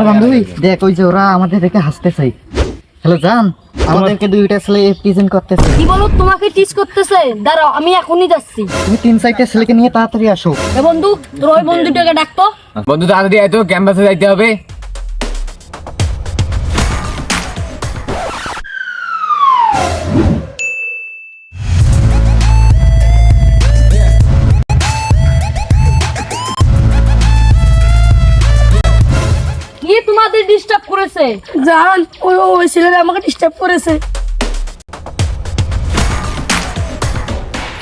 বান্ধবী দেখ, ওই যে ওরা আমাদের দেখে হাসতেছে। হ্যালো জান, আমাদেরকে দুইটা ছেলে টিজিং করতেছে। কি বলো, তোমাকে টিচ করতেছে? দাঁড়াও, আমি এখনই যাচ্ছি। তুমি 3-4টা ছেলেকে নিয়ে তাড়াতাড়ি আসো। এ বন্ধু, তোর ওই বন্ধুটাকে ডাকতো। বন্ধু তাড়াতাড়ি আয় তো, ক্যাম্পাসে যাইতে হবে। কি তোমাদের ডিস্টার্ব করেছে? জান, ওই ছেলেরা আমাকে ডিস্টার্ব করেছে।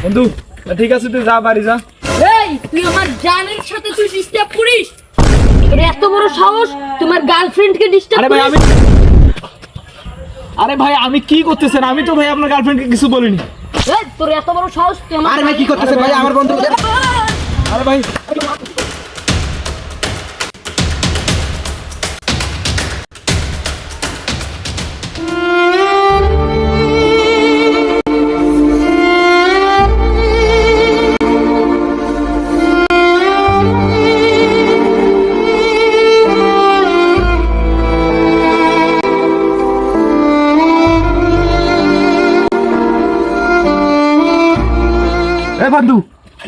বন্ধু ঠিক আছে, তুই যা, বাড়ি যা। এই, তুই আমার জানের সাথে তুই ডিস্টার্ব করিস? তোর এত বড় সাহস, তোমার গার্লফ্রেন্ডকে ডিস্টার্ব আরে ভাই করিস? আরে ভাই আমি কি করতেছেন? আমি তো ভাই আপনার গার্লফ্রেন্ডকে কিছু বলিনি। এই, তোর এত বড় সাহস, তুই আমার আরে ভাই কি করতেছেন ভাই? আমার বন্ধু আরে ভাই এ বন্ধু,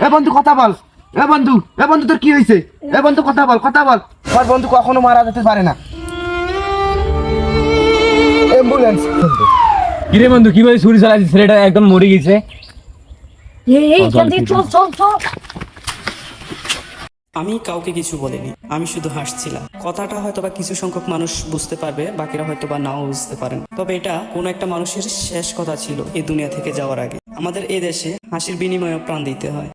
এ বন্ধু কথা বল। এ বন্ধু, এ বন্ধু তোর কি হয়েছে? এ বন্ধু কথা বল, কথা বল। আমার বন্ধু কখনো মারা যেতে পারে না। অ্যাম্বুলেন্স। কিরে বন্ধু, কিভাবে ছুরি চালাচ্ছিস? ছেলেটা একদম মরে গেছে। এই এখান থেকে চল চল চল। আমি কাউকে কিছু বলিনি, আমি শুধু হাসছিলাম। কথাটা হয়তোবা কিছু সংখ্যক মানুষ বুঝতে পারবে, বাকিরা হয়তোবা নাও বুঝতে পারেন। তবে এটা কোনো একটা মানুষের শেষ কথা ছিল এই দুনিয়া থেকে যাওয়ার আগে। আমাদের এই দেশে হাসির বিনিময়ে প্রাণ দিতে হয়।